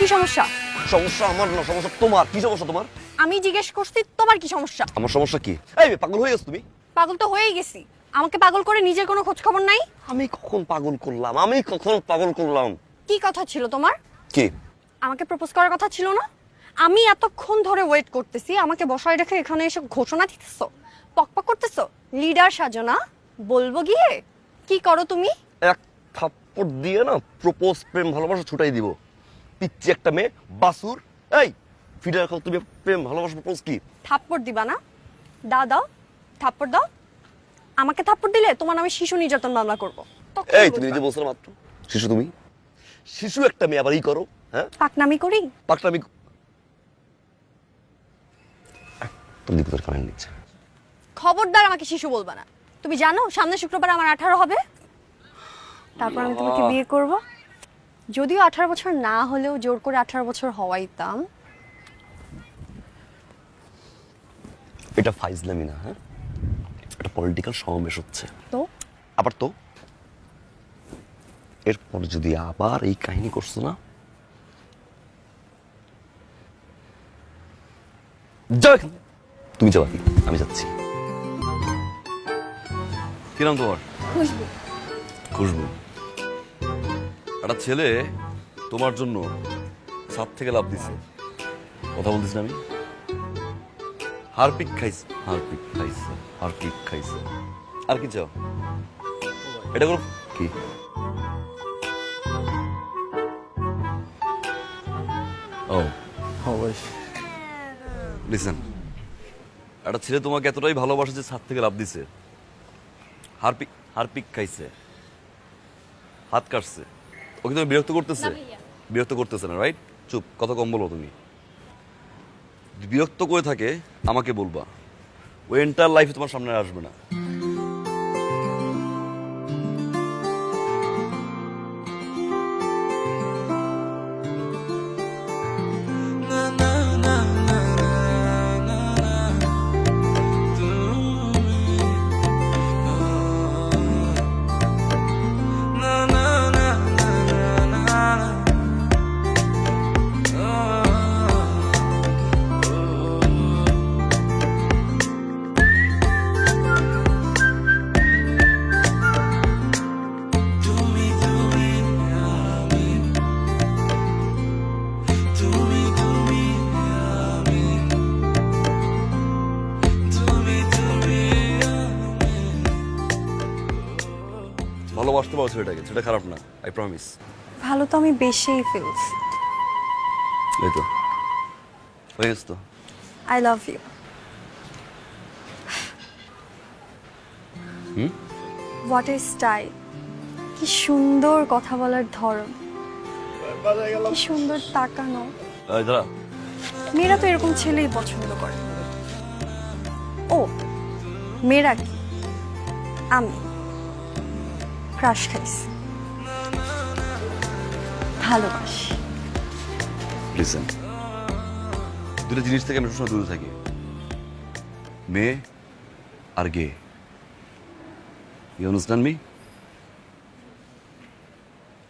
কি সমস্যা? সমস্যা আমার না, সমস্যা তোমার। কি সমস্যা তোমার? আমি জিজ্ঞেস করছি তোমার কি সমস্যা? আমার সমস্যা কি? এই পাগল হয়ে গেছো তুমি? পাগল তো হয়েই গেছি। আমাকে পাগল করে নিজের কোনো খোঁজ খবর নাই। আমি কখন পাগল করলাম? আমি কখন পাগল করলাম? কি কথা ছিল তোমার? কি? আমাকে প্রপোজ করার কথা ছিল না? আমি এতক্ষণ ধরে ওয়েট করতেছি, আমাকে বসায় রেখে এখানে এসে ঘোষণা দিতেছো, পকপক করতেছো, লিডার সাজো না? বলবো গিয়ে কি করো তুমি? এক থাপ্পড় দিয়ে না প্রপোজ, প্রেম ভালোবাসা ছুটাই দিব। পিচ্ছি একটা মেয়ে, বাসুর। এই ফিডে রাখো তুমি। প্রেম ভালোবাসা প্রপোজ কি? থাপ্পড় দিবা না? দাও থাপ্পড় দাও। আমাকে থাপ্পড় দিলে তোমার নামে শিশু নির্যাতন মামলা করবো। এই তুমি নিজে বলছো না মাত্র শিশু। তুমি শিশু একটা মেয়ে, আবার ই করো। হ্যাঁ, পাকনামি করি? পাকনামি তুমি দীপকের কানে নিচ্ছে। খবরদার আমাকে শিশু বলবা না। তুমি জানো সামনের শুক্রবার আমার 18 হবে। তারপর আমি তোমাকে বিয়ে করব। যদিও 18 বছর না হলেও জোর করে 18 বছর হওয়াইতাম। এটা ফাইজলামি না, হ্যাঁ? এটা পলিটিক্যাল সমাবেশ হচ্ছে। তো আবার তো এরপর যদি আবার এই কাহিনী করছো না, যাও এখান থেকে। তুমি যাও, আমি যাচ্ছি। কি নাম তোমার? খুশবু। খুশবু। একটা ছেলে তোমার জন্য ছাদ থেকে লাফ দিছে। কথা বলতেছি না আমি? হারপিক খাইছে, হারপিক খাইছে, হারপিক খাইছে। আর কি চাও? এটা কোনো কি? ও লিসেন, একটা ছেলে তোমাকে এতটাই ভালোবাসে যে ছাদ থেকে লাফ দিছে, হারপিক হারপিক খাইছে, হাত কাটছে। ওকে তুমি বিরক্ত করতেছে? বিরক্ত করতেছে না, রাইট? চুপ, কথা কম বলো তুমি। যদি বিরক্ত করে থাকে আমাকে বলবা, ও এন্টার লাইফে তোমার সামনে আসবে না। ভালোবাসতে পারো ছেলেটাকে, সেটা খারাপ না, আই প্রমিস। ভালো তো আমি বেশিই ফিলস। এই তো হয়ে গেছে তো। I love you. What a style! কি সুন্দর কথা বলার ধরন, কি সুন্দর তাকানো। এই দাঁড়া। মেয়েরা তো এরকম ছেলেই পছন্দ করে। ও মেয়েরা কি, আমি ক্রাশ খাইছি, ভালোবাসি। লিসেন, দুটো জিনিস থেকে আমি সবসময় দূরে থাকি, মেয়ে আর গে। You understand me?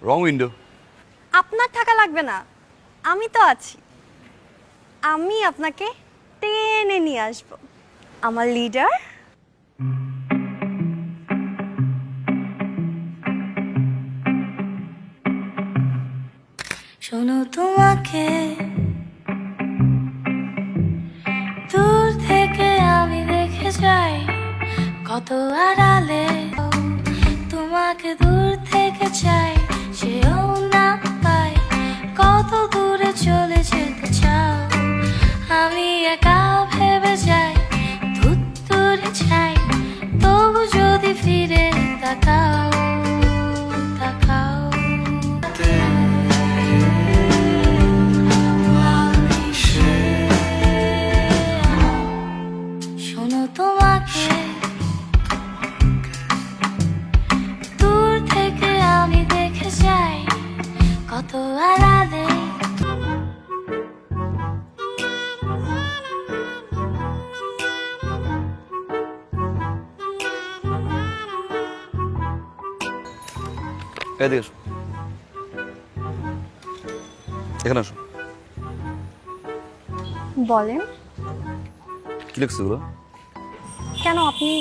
Wrong window. আপনার থাকা লাগবে না, আমি তো আছি। আমি আপনাকে টেনে নিয়ে আসব, আমার লিডার। শোনো, তোমাকে দূর থেকে আমি দেখে যাই, কত আড়ালে তোমাকে দূর থেকে চাই, সেও না পাই, কত দূরে চলে যেতে চাও। আমি একা ভেবে যাই, দূরে চাই, তবু যদি ফিরে তাকাও, তাকাও। শোনো, তোমাকে দূর থেকে আমি দেখে যাই, কত আড়ালে এদিকে এসো। এখানে আসো। বলেন কি লিখছো এগুলো? কেন আপনি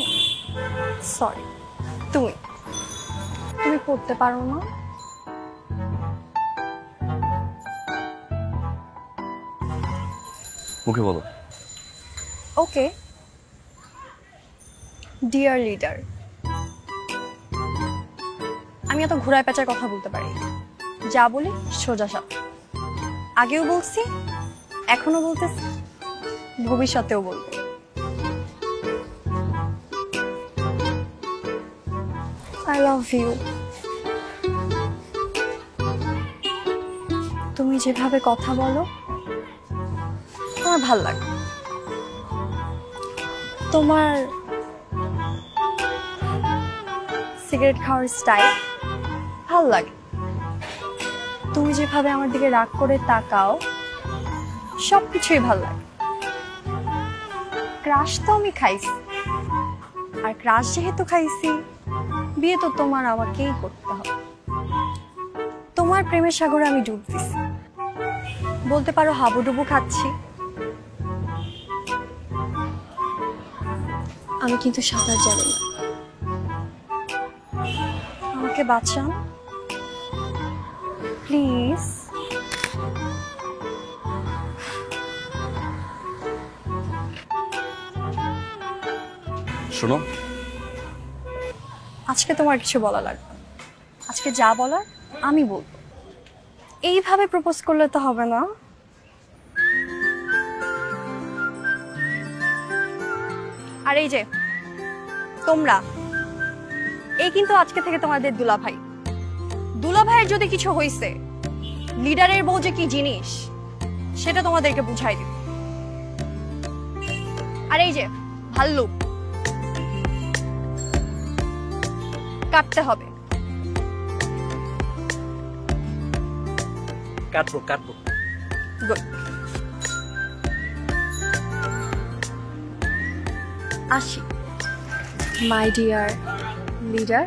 সরি তুমি তুমি পড়তে পারো না? মুখে বলো। ওকে ডিয়ার লিডার, আমি এত ঘোড়ায় পেঁচার কথা বলতে পারি না। যা বলি সোজা সাপ, আগেও বলছি, এখনো বলতেছি, ভবিষ্যতেও বলবো। I love you. তুমি যেভাবে কথা বলো আমার ভাল লাগে। তোমার সিগারেট খাওয়ার স্টাইল ভাল লাগে। তুমি যেভাবে আমার দিকে রাগ করে তাকাও সবকিছুই ভাল লাগে। ক্রাশ তো আমি খাইছি, আর ক্রাশ যেহেতু খাইছি বিয়ে তো তোমার আমাকেই করতে হবে। তোমার প্রেমের সাগরে আমি ডুব দিছি, বলতে পারো হাবুডুবু খাচ্ছি। আমি কিন্তু সাঁতার জানি না, আমাকে বাঁচান প্লিজ। শোনো, আজকে তোমার কিছু বলা লাগবে না। আজকে যা বলার আমি বলবো। এইভাবে প্রপোজ করলে তো হবে না। আর এই যে তোমরা, এই কিন্তু আজকে থেকে তোমাদের দুলাভাই। দুলাভাইয়ের যদি কিছু হইছে, লিডারের বউ যে কি জিনিস সেটা তোমাদেরকে বুঝাই দিব। আর এই যে ভাল্লুক, কাটতে হবে। কাটবো কাটবো। গুড। আসি মাই ডিয়ার লিডার।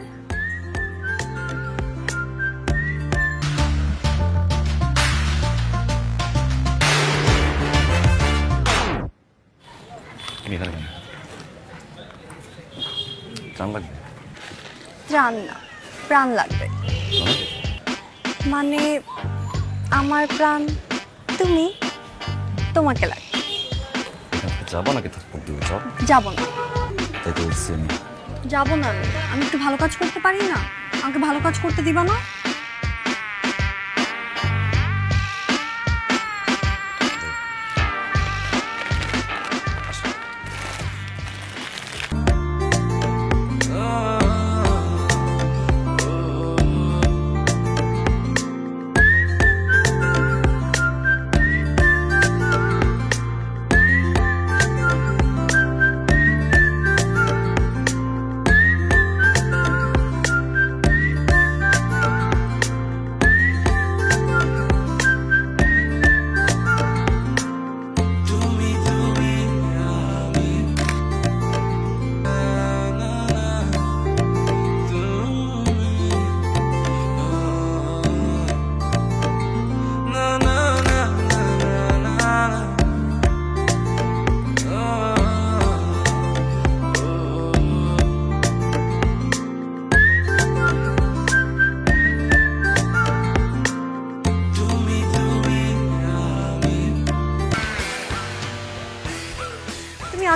তুমি এখানে কেন? টান লাগবে? প্রাণ না, প্রাণ লাগবে। মানে আমার প্রাণ তুমি, তোমাকে লাগবে। এখান থেকে যাবো নাকি থাকবো? তুমি যাও। যাবো না। তাই তো বলছি আমি। যাবো না, আমি একটু ভালো কাজ করতে পারি না? আমাকে ভালো কাজ করতে দিবা না?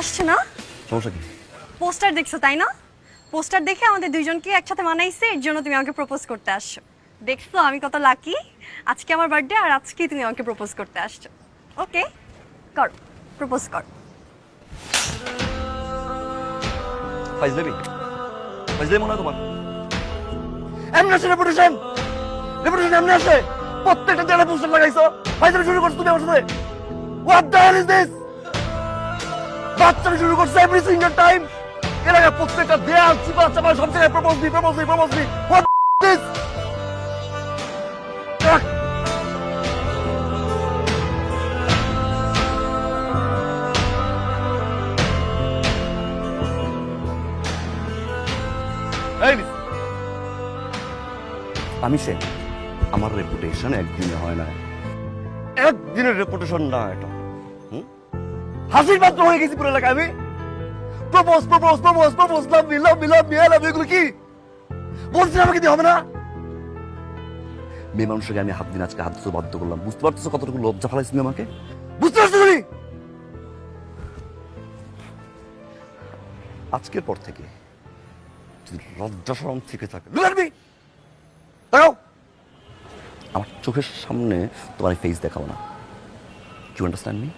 আসছে না? সমস্যা কি? পোস্টার দেখছো তাই না? পোস্টার দেখে আমাদের দুইজনকে একসাথে মানাইছে, এর জন্য তুমি আমাকে প্রপোজ করতে আসছো। দেখছো আমি কত লাকি? আজকে আমার বার্থডে, আর আজকেই তুমি আমাকে প্রপোজ করতে আসছো। ওকে করো, প্রপোজ করো। ফাইজলামি ফাইজলামি মনে হয় তোমার? এমন আছে রেপুটেশন, রেপুটেশন এমন আছে। প্রত্যেকটা জায়গায় পোস্টার লাগাইছো, ফাইজলামি শুরু করছো তুমি আমার সাথে। What the hell is this? বাচ্চারা শুরু করছে এভরি সিঙ্গেল টাইম। এর আগে প্রত্যেকটা দেয়াল চিপা চাপা সব জায়গায় propose me propose me propose me. What this? আমি সে, আমার রেপুটেশন একদিনে হয় না। একদিনের রেপুটেশন না এটা। হাসির পাত্র হয়ে গেছি পুরো এলাকায় আমি। Propose propose propose propose love me love me love me লাভ এগুলো কি বলছেন আমাকে দিয়ে হবে না? মেয়ে মানুষকে আমি হাত দিন আজকে হাত দিতে বাধ্য করলাম, বুঝতে পারতেছো কতটুকু লজ্জা ফেলাইছি তুমি আমাকে? বুঝতে পারছো তুমি? আজকের পর থেকে যদি লজ্জা শরম থেকে থাকে দেখাও, আমার চোখের সামনে তোমার ফেস দেখাও না। You understand me?